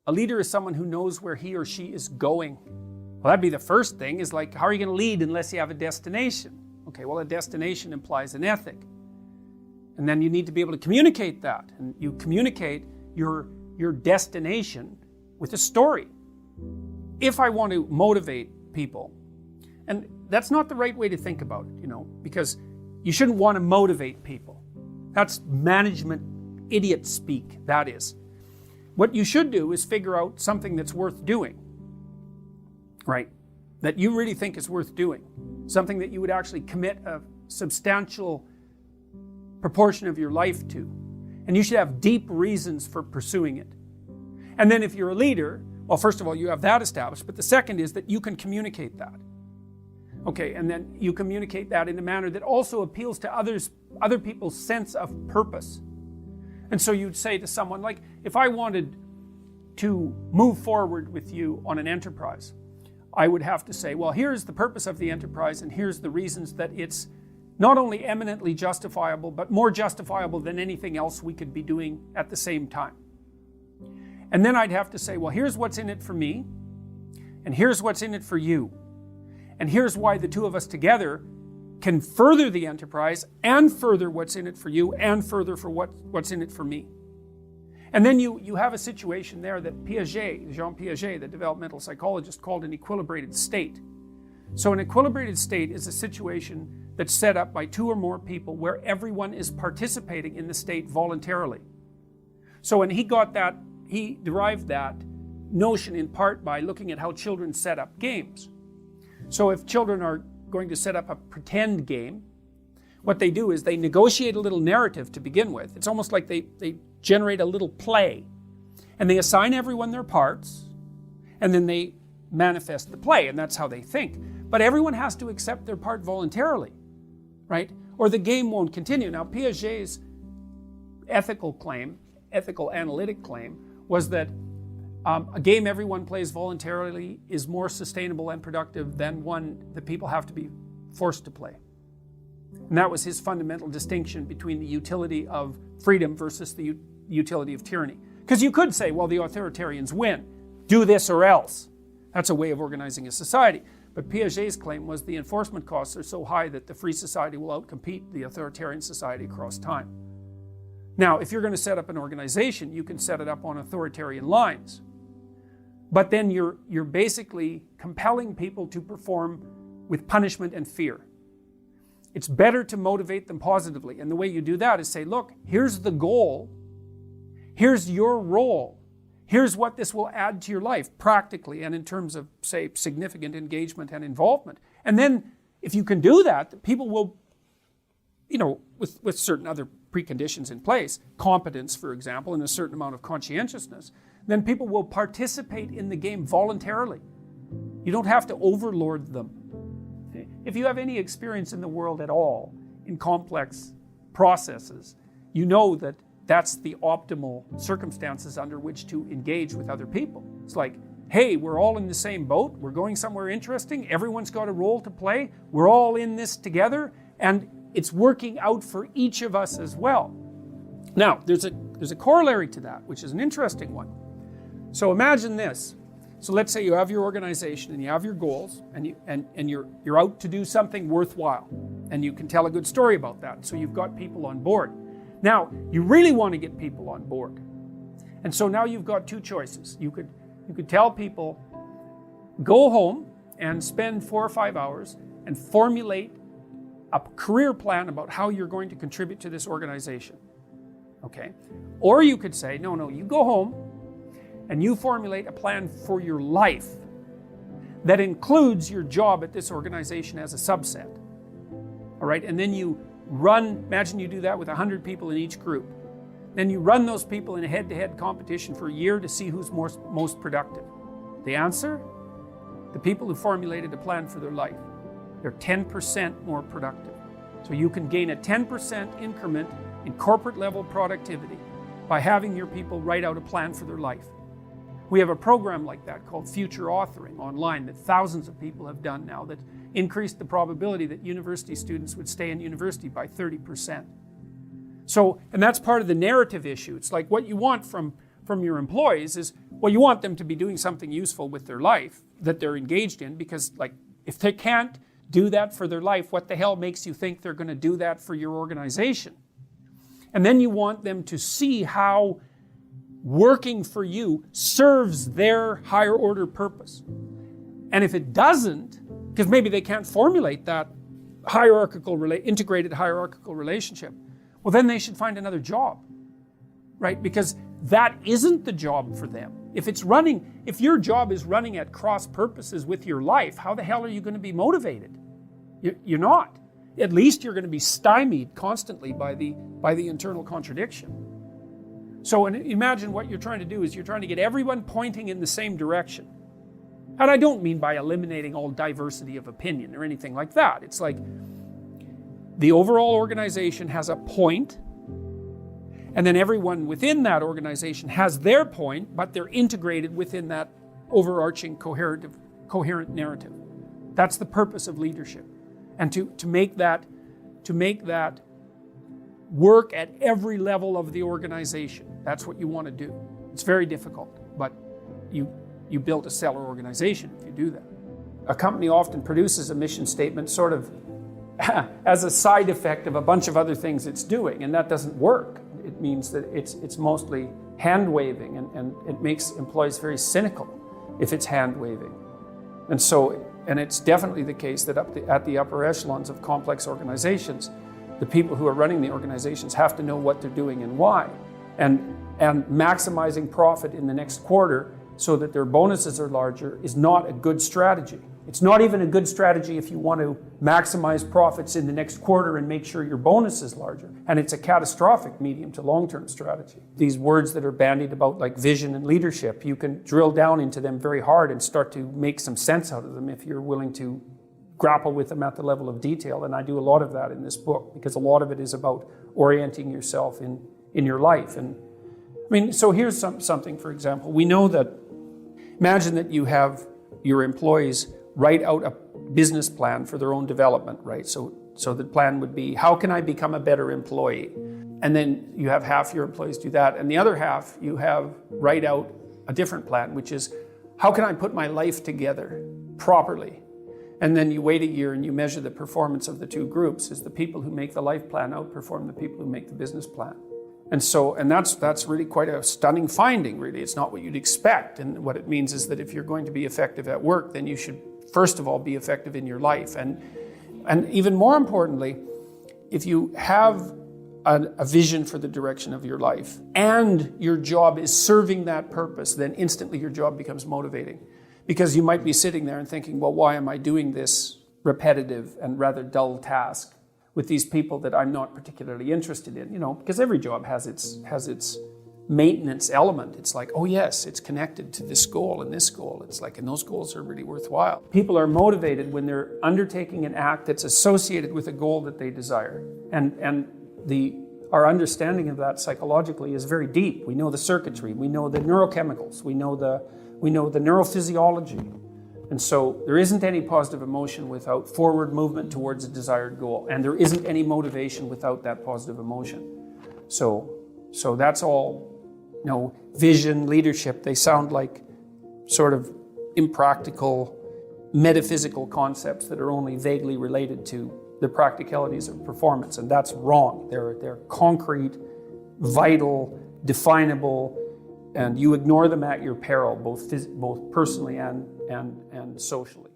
A leader is someone who knows where he or she is going. Well, that'd be the first thing, is like, how are you going to lead unless you have a destination? Okay, well, a destination implies an ethic. And then you need to be able to communicate that. And you communicate your destination with a story. If I want to motivate people, and that's not the right way to think about it, because you shouldn't want to motivate people. That's management idiot speak, that is. What you should do is figure out something that's worth doing, right? That you really think is worth doing. Something that you would actually commit a substantial proportion of your life to. And you should have deep reasons for pursuing it. And then if you're a leader, well, first of all, you have that established, but the second is that you can communicate that. Okay, and then you communicate that in a manner that also appeals to other people's sense of purpose. And so you'd say to someone, like, if I wanted to move forward with you on an enterprise, I would have to say, well, here's the purpose of the enterprise, and here's the reasons that it's not only eminently justifiable, but more justifiable than anything else we could be doing at the same time. And then I'd have to say, well, here's what's in it for me, and here's what's in it for you. And here's why the two of us together can further the enterprise and further what's in it for you and further for what's in it for me. And then you have a situation there that Jean Piaget, the developmental psychologist, called an equilibrated state. So an equilibrated state is a situation that's set up by two or more people where everyone is participating in the state voluntarily. So when he derived that notion in part by looking at how children set up games. So if children are going to set up a pretend game, what they do is they negotiate a little narrative to begin with. It's almost like they generate a little play. And they assign everyone their parts, and then they manifest the play, and that's how they think. But everyone has to accept their part voluntarily, right? Or the game won't continue. Now, Piaget's ethical analytic claim was that a game everyone plays voluntarily is more sustainable and productive than one that people have to be forced to play. And that was his fundamental distinction between the utility of freedom versus the utility of tyranny. Because you could say, well, the authoritarians win. Do this or else. That's a way of organizing a society. But Piaget's claim was the enforcement costs are so high that the free society will outcompete the authoritarian society across time. Now, if you're going to set up an organization, you can set it up on authoritarian lines. But then you're basically compelling people to perform with punishment and fear. It's better to motivate them positively. And the way you do that is say, look, here's the goal. Here's your role. Here's what this will add to your life practically and in terms of, say, significant engagement and involvement. And then if you can do that, people will, with certain other preconditions in place, competence, for example, and a certain amount of conscientiousness, then people will participate in the game voluntarily. You don't have to overlord them. If you have any experience in the world at all, in complex processes, you know that that's the optimal circumstances under which to engage with other people. It's like, hey, we're all in the same boat, we're going somewhere interesting, everyone's got a role to play, we're all in this together, and it's working out for each of us as well. Now, there's a corollary to that, which is an interesting one. So imagine this. So let's say you have your organization and you have your goals and you're out to do something worthwhile, and you can tell a good story about that. So you've got people on board. Now, you really want to get people on board. And so now you've got two choices. You could tell people, go home and spend 4 or 5 hours and formulate a career plan about how you're going to contribute to this organization. Okay? Or you could say, no, you go home and you formulate a plan for your life that includes your job at this organization as a subset. All right? And then you imagine you do that with 100 people in each group. Then you run those people in a head-to-head competition for a year to see who's most productive. The answer? The people who formulated a plan for their life. They're 10% more productive. So you can gain a 10% increment in corporate level productivity by having your people write out a plan for their life. We have a program like that called Future Authoring online that thousands of people have done now that increased the probability that university students would stay in university by 30%. So, and that's part of the narrative issue. It's like what you want from your employees is Well, you want them to be doing something useful with their life that they're engaged in, because like if they can't do that for their life, what the hell makes you think they're going to do that for your organization? And then you want them to see how working for you serves their higher order purpose. And if it doesn't, because maybe they can't formulate that integrated hierarchical relationship, well, then they should find another job, right? Because that isn't the job for them. If your job is running at cross purposes with your life, how the hell are you going to be motivated? You're not. At least you're going to be stymied constantly by the internal contradiction. So imagine what you're trying to do is you're trying to get everyone pointing in the same direction. And I don't mean by eliminating all diversity of opinion or anything like that. It's like the overall organization has a point, and then everyone within that organization has their point, but they're integrated within that overarching coherent narrative. That's the purpose of leadership. And to make that work at every level of the organization. That's what you want to do. It's very difficult, but you build a stellar organization if you do that. A company often produces a mission statement sort of as a side effect of a bunch of other things it's doing, and that doesn't work. It means that it's mostly hand-waving, and it makes employees very cynical if it's hand-waving. And it's definitely the case that at the upper echelons of complex organizations, the people who are running the organizations have to know what they're doing and why. And maximizing profit in the next quarter so that their bonuses are larger is not a good strategy. It's not even a good strategy if you want to maximize profits in the next quarter and make sure your bonus is larger. And it's a catastrophic medium to long-term strategy. These words that are bandied about like vision and leadership, you can drill down into them very hard and start to make some sense out of them if you're willing to grapple with them at the level of detail. And I do a lot of that in this book, because a lot of it is about orienting yourself in your life. And I mean, so here's something, for example. We know that, imagine that you have your employees write out a business plan for their own development, right? So the plan would be, how can I become a better employee? And then you have half your employees do that, and the other half you have write out a different plan, which is, how can I put my life together properly? And then you wait a year and you measure the performance of the two groups. Is the people who make the life plan outperform the people who make the business plan? And that's really quite a stunning finding, really. It's not what you'd expect. And what it means is that if you're going to be effective at work, then you should first of all be effective in your life. And even more importantly, if you have a vision for the direction of your life and your job is serving that purpose, then instantly your job becomes motivating. Because you might be sitting there and thinking, well, why am I doing this repetitive and rather dull task with these people that I'm not particularly interested in? Because every job has its maintenance element. It's like, oh yes, it's connected to this goal and this goal. It's like, and those goals are really worthwhile. People are motivated when they're undertaking an act that's associated with a goal that they desire. And our understanding of that psychologically is very deep. We know the circuitry, we know the neurochemicals, we know the neurophysiology. And so there isn't any positive emotion without forward movement towards a desired goal. And there isn't any motivation without that positive emotion. So that's all, vision, leadership, they sound like sort of impractical, metaphysical concepts that are only vaguely related to the practicalities of performance. And that's wrong. They're concrete, vital, definable, and you ignore them at your peril, both personally and socially.